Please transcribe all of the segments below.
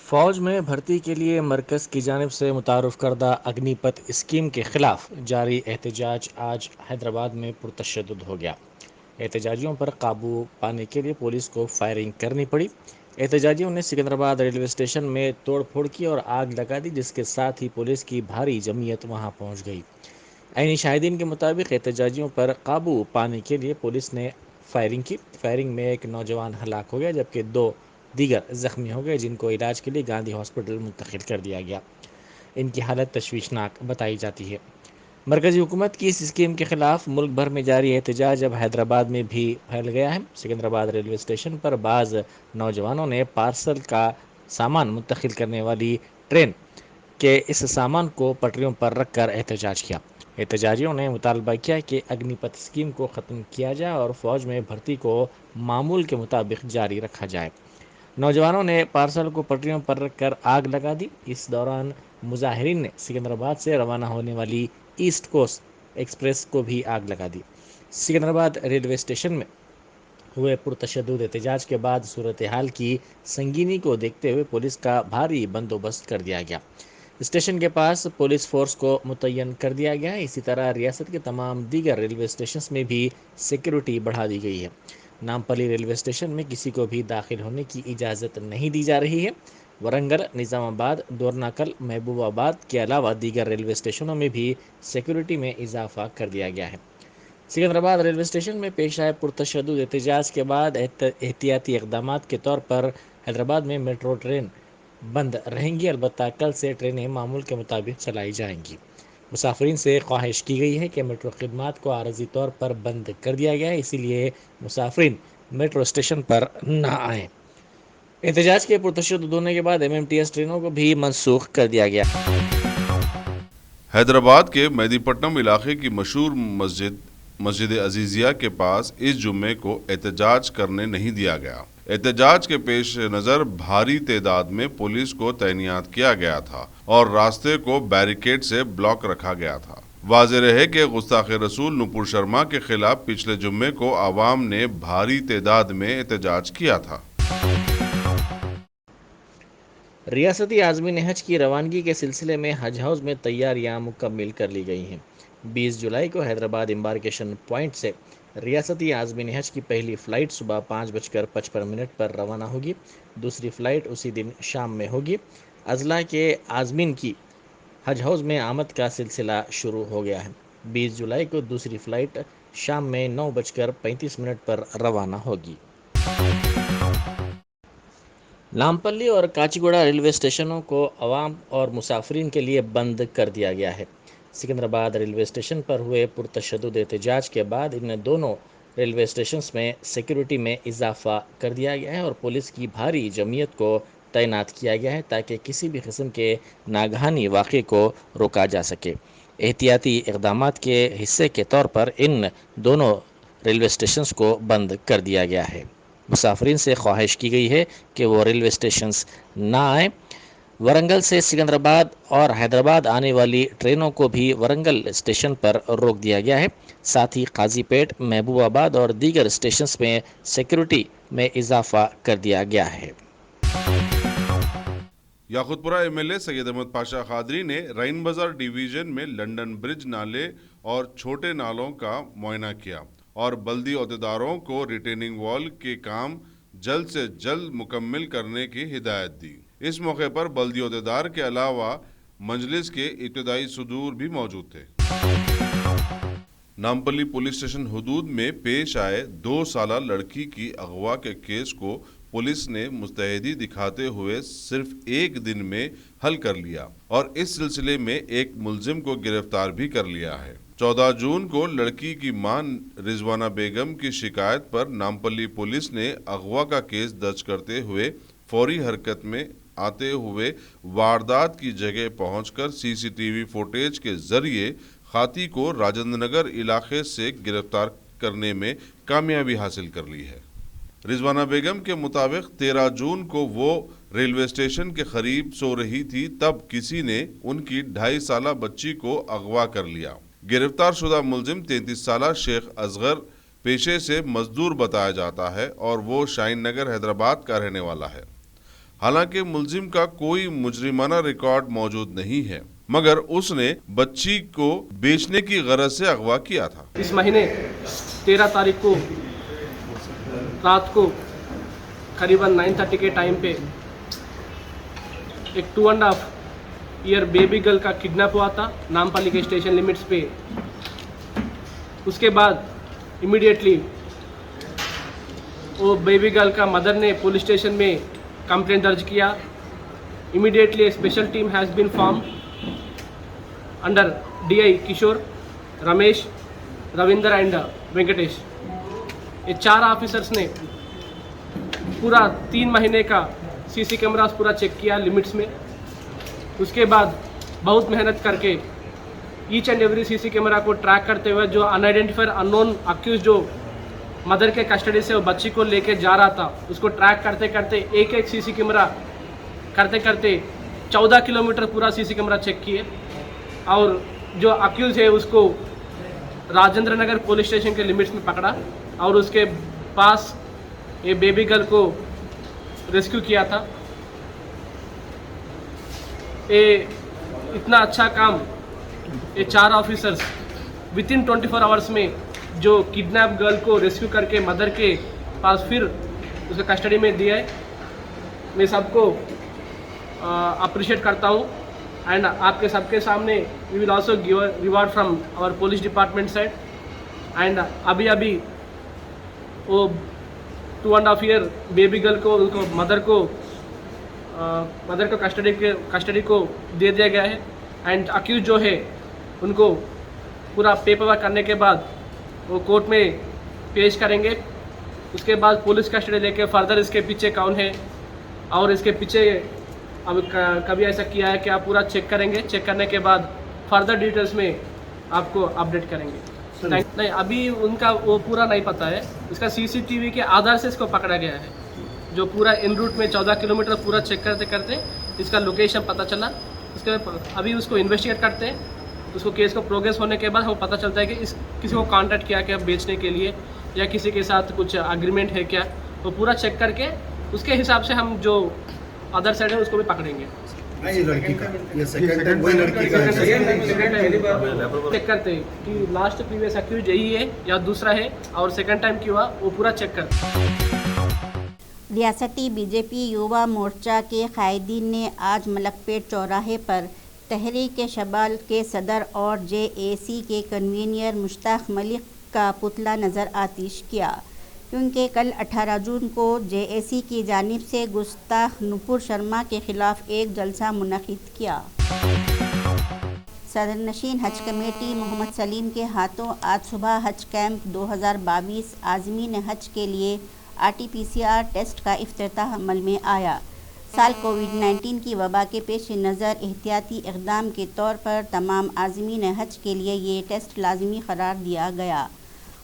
فوج میں بھرتی کے لیے مرکز کی جانب سے متعارف کردہ اگنی پتھ اسکیم کے خلاف جاری احتجاج آج حیدرآباد میں پرتشدد ہو گیا۔ احتجاجیوں پر قابو پانے کے لیے پولیس کو فائرنگ کرنی پڑی۔ احتجاجیوں نے سکندرآباد ریلوے اسٹیشن میں توڑ پھوڑ کی اور آگ لگا دی، جس کے ساتھ ہی پولیس کی بھاری جمعیت وہاں پہنچ گئی۔ عینی شاہدین کے مطابق احتجاجیوں پر قابو پانے کے لیے پولیس نے فائرنگ کی۔ فائرنگ میں ایک نوجوان ہلاک ہو گیا جبکہ دو دیگر زخمی ہو گئے، جن کو علاج کے لیے گاندھی ہاسپٹل منتقل کر دیا گیا۔ ان کی حالت تشویشناک بتائی جاتی ہے۔ مرکزی حکومت کی اس اسکیم کے خلاف ملک بھر میں جاری احتجاج اب حیدرآباد میں بھی پھیل گیا ہے۔ سکندرآباد ریلوے اسٹیشن پر بعض نوجوانوں نے پارسل کا سامان منتقل کرنے والی ٹرین کے اس سامان کو پٹریوں پر رکھ کر احتجاج کیا۔ احتجاجیوں نے مطالبہ کیا کہ اگنی پتھ اسکیم کو ختم کیا جائے اور فوج میں بھرتی کو معمول کے مطابق جاری رکھا جائے۔ نوجوانوں نے پارسل کو پٹریوں پر رکھ کر آگ لگا دی۔ اس دوران مظاہرین نے سکندرآباد سے روانہ ہونے والی ایسٹ کوسٹ ایکسپریس کو بھی آگ لگا دی۔ سکندرآباد ریلوے اسٹیشن میں ہوئے پرتشدد احتجاج کے بعد صورتحال کی سنگینی کو دیکھتے ہوئے پولیس کا بھاری بندوبست کر دیا گیا۔ اسٹیشن کے پاس پولیس فورس کو متعین کر دیا گیا ہے۔ اسی طرح ریاست کے تمام دیگر ریلوے اسٹیشنز میں بھی سیکورٹی بڑھا دی گئی ہے۔ نامپلی ریلوے اسٹیشن میں کسی کو بھی داخل ہونے کی اجازت نہیں دی جا رہی ہے۔ ورنگل، نظام آباد، دورناکل، محبوب آباد کے علاوہ دیگر ریلوے اسٹیشنوں میں بھی سیکورٹی میں اضافہ کر دیا گیا ہے۔ سکندرآباد ریلوے اسٹیشن میں پیش آئے پرتشدد احتجاج کے بعد احتیاطی اقدامات کے طور پر حیدرآباد میں میٹرو ٹرین بند رہیں گی، البتہ کل سے ٹرینیں معمول کے مطابق چلائی جائیں گی۔ مسافرین سے خواہش کی گئی ہے کہ میٹرو خدمات کو عارضی طور پر بند کر دیا گیا ہے، اسی لیے مسافرین میٹرو اسٹیشن پر نہ آئیں۔ احتجاج کے پرتشدد ہونے کے بعد MMTS ٹرینوں کو بھی منسوخ کر دیا گیا۔ حیدرآباد کے مہدی پٹنم علاقے کی مشہور مسجد عزیزیہ کے پاس اس جمعے کو احتجاج کرنے نہیں دیا گیا۔ احتجاج کے پیش نظر بھاری تعداد میں پولیس کو تعینات کیا گیا تھا اور راستے کو بیریکیڈ سے بلاک رکھا گیا تھا۔ واضح رہے کہ گستاخ رسول نپور شرما کے خلاف پچھلے جمعے کو عوام نے بھاری تعداد میں احتجاج کیا تھا۔ ریاستی عازمین حج کی روانگی کے سلسلے میں حج ہاؤس میں تیاریاں مکمل کر لی گئی ہیں۔ 20 جولائی کو حیدرآباد امبارکیشن پوائنٹ سے ریاستی عازمین حج کی پہلی فلائٹ صبح 5:55 پر روانہ ہوگی۔ دوسری فلائٹ اسی دن شام میں ہوگی۔ اضلاع کے عازمین کی حج ہاؤس میں آمد کا سلسلہ شروع ہو گیا ہے۔ 20 جولائی کو دوسری فلائٹ شام میں 9:35 پر روانہ ہوگی۔ نامپلی اور کاچیگوڑا ریلوے اسٹیشنوں کو عوام اور مسافرین کے لیے بند کر دیا گیا ہے۔ سکندرآباد ریلوے اسٹیشن پر ہوئے پرتشدد احتجاج کے بعد ان دونوں ریلوے اسٹیشنز میں سیکورٹی میں اضافہ کر دیا گیا ہے اور پولیس کی بھاری جمعیت کو تعینات کیا گیا ہے تاکہ کسی بھی قسم کے ناگہانی واقعے کو روکا جا سکے۔ احتیاطی اقدامات کے حصے کے طور پر ان دونوں ریلوے اسٹیشنز کو بند کر دیا گیا ہے۔ مسافرین سے خواہش کی گئی ہے کہ وہ ریلوے اسٹیشنز نہ آئیں۔ ورنگل سے سکندرآباد اور حیدرآباد آنے والی ٹرینوں کو بھی ورنگل اسٹیشن پر روک دیا گیا ہے۔ ساتھ ہی قاضی پیٹ، محبوب آباد اور دیگر اسٹیشنز میں سیکورٹی میں اضافہ کر دیا گیا ہے۔ یاقوت پورہ MLA سید احمد پاشا قادری نے رائن بازار ڈویژن میں لنڈن برج نالے اور چھوٹے نالوں کا معائنہ کیا اور بلدی عہدیداروں کو ریٹیننگ وال کے کام جلد سے جلد مکمل کرنے کی ہدایت دی۔ اس موقع پر بلدی عہدیدار کے علاوہ مجلس کے ابتدائی صدور بھی موجود تھے۔ نامپلی پولیس اسٹیشن حدود میں پیش آئے 2 سالہ لڑکی کی اغوا کے کیس کو پولیس نے مستعدی دکھاتے ہوئے صرف 1 دن میں حل کر لیا اور اس سلسلے میں ایک ملزم کو گرفتار بھی کر لیا ہے۔ 14 جون کو لڑکی کی ماں رضوانہ بیگم کی شکایت پر نامپلی پولیس نے اغوا کا کیس درج کرتے ہوئے فوری حرکت میں آتے ہوئے واردات کی جگہ پہنچ کر CCTV فوٹیج کے ذریعے خاطی کو راجندر نگر علاقے سے گرفتار کرنے میں کامیابی حاصل کر لی ہے۔ رضوانہ بیگم کے مطابق 13 جون کو وہ ریلوے اسٹیشن کے قریب سو رہی تھی، تب کسی نے ان کی 2.5 سالہ بچی کو اغوا کر لیا۔ گرفتار شدہ ملزم 33 سالہ شیخ اصغر پیشے سے مزدور بتایا جاتا ہے اور وہ شاہین نگر حیدرآباد کا رہنے والا ہے۔ حالانکہ ملزم کا کوئی مجرمانہ ریکارڈ موجود نہیں ہے، مگر اس نے بچی کو بیچنے کی غرض سے اغوا کیا تھا۔ اس مہینے 13 تاریخ کو رات کو قریباً 9:30 کے ٹائم پہ ایک 2.5 ایئر بیبی گرل کا کڈنیپ ہوا تھا نامپلی کے اسٹیشن لمٹس پہ۔ اس کے بعد امیڈیٹلی وہ بیبی گرل کا مدر نے پولیس اسٹیشن میں کمپلین درج کیا۔ Immediately a special team has been formed under DI Kishore, Ramesh, Ravinder and Venkatesh. یہ 4 آفیسرس نے پورا 3 مہینے کا CC کیمراز پورا چیک کیا لمٹس میں۔ اس کے بعد بہت محنت کر کے each and every CC camera کو ٹریک کرتے ہوئے جو ان آئیڈینٹیفائڈ ان نون اکیوز جو مدر کے کسٹڈی سے وہ بچی کو لے کے جا رہا تھا، اس کو ٹریک کرتے کرتے ایک CC کیمرا کرتے کرتے 14 کلومیٹر پورا CC کیمرا چیک کیے، اور جو اکیوز ہے اس کو راجندر نگر پولیس اسٹیشن کے لمٹس میں پکڑا اور اس کے پاس یہ بیبی گرل کو ریسکیو کیا تھا۔ یہ اتنا اچھا کام یہ 4 آفیسرز within 24 آورس میں جو کڈنیپ گرل کو ریسکیو کر کے مدر کے پاس پھر اس کے کسٹڈی میں دیا ہے، میں سب کو اپریشیٹ کرتا ہوں۔ اینڈ آپ کے سب کے سامنے we will also give reward from our police department side. And ابھی وہ 2.5 ایئر بیبی گرل کو ان کو مدر کو کسٹڈی کو دے دیا گیا ہے۔ اینڈ اکیوز جو ہے ان کو پورا پیپر ورک کرنے کے بعد وہ کورٹ میں پیش کریں گے۔ اس کے بعد پولیس کسٹڈی لے کے فردر اس کے پیچھے کون ہے اور اس کے پیچھے اب کبھی ایسا کیا ہے کہ آپ پورا چیک کریں گے۔ چیک کرنے کے بعد فردر ڈیٹیلز میں آپ کو اپڈیٹ کریں گے۔ نہیں، ابھی ان کا وہ پورا نہیں پتہ ہے۔ اس کا CCTV کے آدھار سے اس کو پکڑا گیا ہے، جو پورا ان روٹ میں 14 کلومیٹر پورا چیک کرتے کرتے اس کا لوکیشن پتہ چلا۔ اس کے ابھی اس کو انویسٹیگیٹ کرتے ہیں، اس کو کیس کو پروگریس ہونے کے بعد ہمیں پتہ چلتا ہے کہ کسی کو کانٹیکٹ کیا کیا بیچنے کے لیے یا کسی کے ساتھ کچھ اگریمنٹ ہے کیا، وہ پورا چیک کر کے اس کے حساب سے ہم جو ادر سائڈ ہے اس کو بھی پکڑیں گے۔ چیک کرتے ہیں کہ لاسٹ پریویس اکیوز یہی ہے یا دوسرا ہے اور سیکنڈ ٹائم کیا ہوا وہ پورا چیک کرتے ہیں۔ ریاستی BJP یووا مورچہ کے قائدین نے آج ملک پیٹ چوراہے پر تحریک شبال کے صدر اور JAC کے کنوینر مشتاق ملک کا پتلا نظر آتش کیا، کیونکہ کل 18 جون کو JAC کی جانب سے گستاخ نپور شرما کے خلاف ایک جلسہ منعقد کیا۔ صدر نشین حج کمیٹی محمد سلیم کے ہاتھوں آج صبح حج کیمپ 2022 عازمین حج کے لیے RT-PCR ٹیسٹ کا افتتاح عمل میں آیا۔ سال کووڈ-19 کی وبا کے پیش نظر احتیاطی اقدام کے طور پر تمام عازمین حج کے لیے یہ ٹیسٹ لازمی قرار دیا گیا،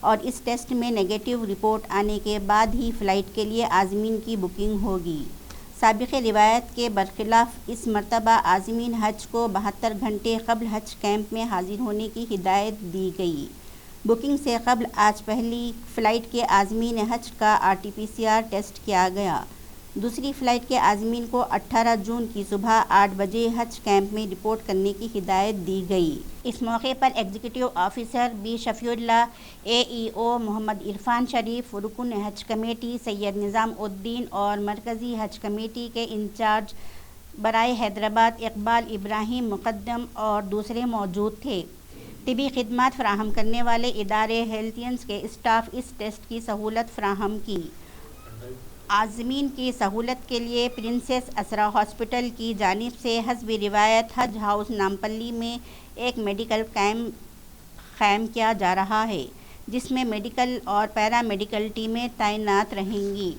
اور اس ٹیسٹ میں نیگیٹو رپورٹ آنے کے بعد ہی فلائٹ کے لیے عازمین کی بکنگ ہوگی۔ سابق روایت کے برخلاف اس مرتبہ عازمین حج کو 72 گھنٹے قبل حج کیمپ میں حاضر ہونے کی ہدایت دی گئی۔ بکنگ سے قبل آج پہلی فلائٹ کے عازمین حج کا RT-PCR ٹیسٹ کیا گیا۔ دوسری فلائٹ کے عازمین کو 18 جون کی صبح 8 بجے حج کیمپ میں رپورٹ کرنے کی ہدایت دی گئی۔ اس موقع پر ایگزیکٹو آفیسر B شفیع اللہ، AEO محمد عرفان شریف، رکن حج کمیٹی سید نظام الدین اور مرکزی حج کمیٹی کے انچارج برائے حیدرآباد اقبال ابراہیم مقدم اور دوسرے موجود تھے۔ طبی خدمات فراہم کرنے والے ادارے ہیلتھینس کے اسٹاف اس ٹیسٹ کی سہولت فراہم کی۔ عازمین کی سہولت کے لیے پرنسس اسرا ہاسپٹل کی جانب سے حسب روایت حج ہاؤس نامپلی میں ایک میڈیکل کیمپ قائم کیا جا رہا ہے، جس میں میڈیکل اور پیرا میڈیکل ٹیمیں تعینات رہیں گی۔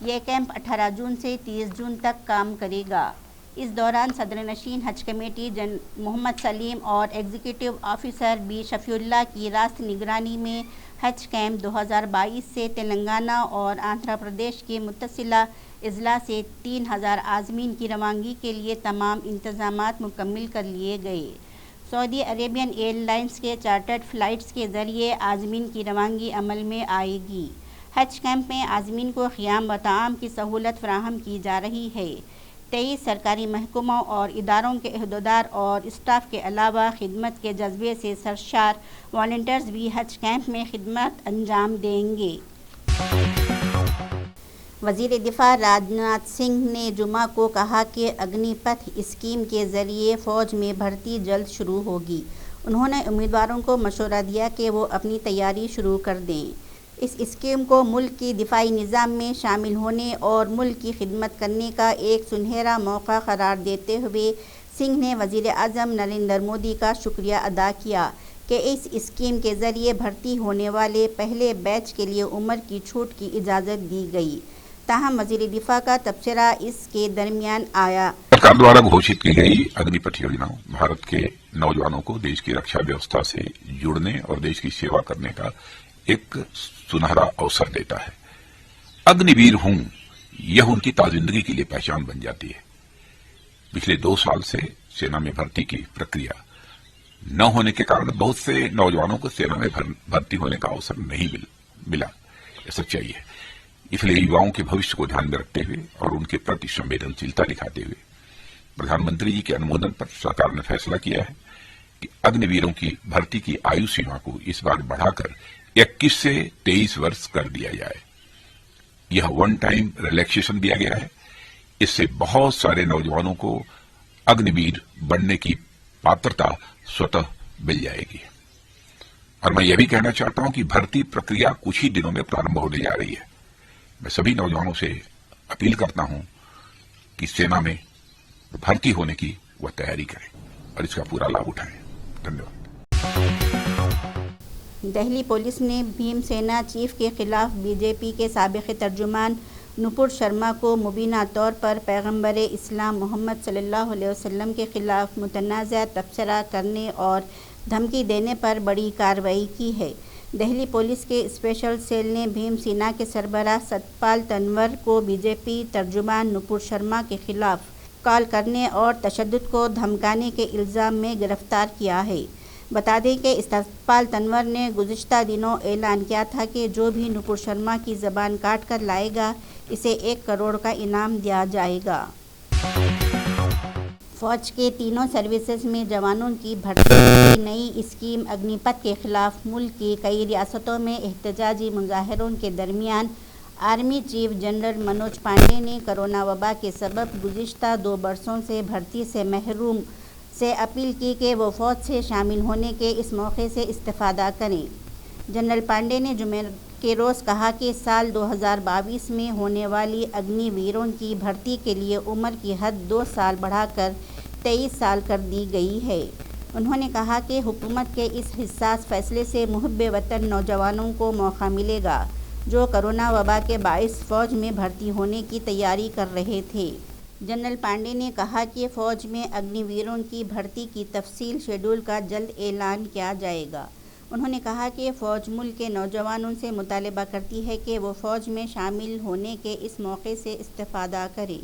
یہ کیمپ 18 جون سے 30 جون تک کام کرے گا۔ اس دوران صدر نشین حج کمیٹی محمد سلیم اور ایگزیکٹو آفیسر B شفیع اللہ کی راست نگرانی میں حج کیمپ 2022 سے تلنگانہ اور آندھرا پردیش کے متصلہ اضلاع سے 3000 عازمین کی روانگی کے لیے تمام انتظامات مکمل کر لیے گئے۔ سعودی عربین ایئر لائنز کے چارٹرڈ فلائٹس کے ذریعے عازمین کی روانگی عمل میں آئے گی۔ حج کیمپ میں عازمین کو خیام و طعام کی سہولت فراہم کی جا رہی ہے۔ 23 سرکاری محکموں اور اداروں کے عہدیدار اور اسٹاف کے علاوہ خدمت کے جذبے سے سرشار والنٹیئرز بھی حج کیمپ میں خدمت انجام دیں گے۔ وزیر دفاع راجناتھ سنگھ نے جمعہ کو کہا کہ اگنی پتھ اسکیم کے ذریعے فوج میں بھرتی جلد شروع ہوگی۔ انہوں نے امیدواروں کو مشورہ دیا کہ وہ اپنی تیاری شروع کر دیں۔ اس اسکیم کو ملک کی دفاعی نظام میں شامل ہونے اور ملک کی خدمت کرنے کا ایک سنہرا موقع قرار دیتے ہوئے سنگھ نے وزیر اعظم نریندر مودی کا شکریہ ادا کیا کہ اس اسکیم کے ذریعے بھرتی ہونے والے پہلے بیچ کے لیے عمر کی چھوٹ کی اجازت دی گئی۔ تاہم وزیر دفاع کا تبصرہ اس کے درمیان آیا۔ سرکار دوارا گھوشت کی گئی اگنی پتھ یوجنا بھارت کے نوجوانوں کو دیش کی رکشا ویوستھا سے جڑنے اور دیش کی سیوا کرنے کا ایک سنہرا اوسر دیتا ہے۔ اگنی ویر ہوں یہ ان کی تازندگی کے لیے پہچان بن جاتی ہے۔ پچھلے 2 سال سے سینا میں بھرتی کی پرکریا نہ ہونے کے کارن بہت سے نوجوانوں کو سینا میں بھرتی ہونے کا اوسر نہیں ملا، یہ سچائی ہے۔ اس لیے یواؤں کے بھوشیہ کو دھیان میں رکھتے ہوئے اور ان کے پرتی سنویدنشیلتا دکھاتے ہوئے پردھان منتری جی کے انمودن پر سرکار نے فیصلہ کیا ہے کہ اگنی ویروں کی بھرتی کی آیو سیما کو اس بار بڑھا کر 21 سے 23 برس کر دیا جائے۔ یہ ون ٹائم ریلیکسیشن دیا گیا ہے۔ اس سے بہت سارے نوجوانوں کو اگنی ویر بننے کی پاترتا سوتہ مل جائے گی۔ اور میں یہ بھی کہنا چاہتا ہوں کہ بھرتی پرکریا کچھ ہی دنوں میں پرارمبھ ہونے جا رہی ہے۔ میں سبھی نوجوانوں سے اپیل کرتا ہوں کہ سینا میں بھرتی ہونے کی وہ تیاری کریں اور اس کا پورا لابھ اٹھائیں۔ دھنیواد۔ دہلی پولیس نے بھیم سینا چیف کے خلاف بی جے پی کے سابق ترجمان نپور شرما کو مبینہ طور پر پیغمبر اسلام محمد صلی اللہ علیہ وسلم کے خلاف متنازع تبصرہ کرنے اور دھمکی دینے پر بڑی کارروائی کی ہے۔ دہلی پولیس کے اسپیشل سیل نے بھیم سینا کے سربراہ ستپال تنور کو بی جے پی ترجمان نپور شرما کے خلاف کال کرنے اور تشدد کو دھمکانے کے الزام میں گرفتار کیا ہے۔ بتا دیں کہ ستپال تنور نے گزشتہ دنوں اعلان کیا تھا کہ جو بھی نپور شرما کی زبان کاٹ کر لائے گا اسے 1 کروڑ کا انعام دیا جائے گا۔ فوج کے تینوں سروسز میں جوانوں کی بھرتی کی نئی اسکیم اگنی پتھ کے خلاف ملک کی کئی ریاستوں میں احتجاجی مظاہروں کے درمیان army chief general Manoj Pandey نے کرونا وبا کے سبب گزشتہ 2 برسوں سے بھرتی سے محروم سے اپیل کی کہ وہ فوج سے شامل ہونے کے اس موقع سے استفادہ کریں۔ جنرل پانڈے نے جمعہ کے روز کہا کہ سال 2022 میں ہونے والی اگنی ویروں کی بھرتی کے لیے عمر کی حد 2 سال بڑھا کر 23 سال کر دی گئی ہے۔ انہوں نے کہا کہ حکومت کے اس حساس فیصلے سے محب وطن نوجوانوں کو موقع ملے گا جو کرونا وبا کے باعث فوج میں بھرتی ہونے کی تیاری کر رہے تھے۔ جنرل پانڈے نے کہا کہ فوج میں اگنی ویروں کی بھرتی کی تفصیل شیڈول کا جلد اعلان کیا جائے گا۔ انہوں نے کہا کہ فوج ملک کے نوجوانوں سے مطالبہ کرتی ہے کہ وہ فوج میں شامل ہونے کے اس موقع سے استفادہ کریں۔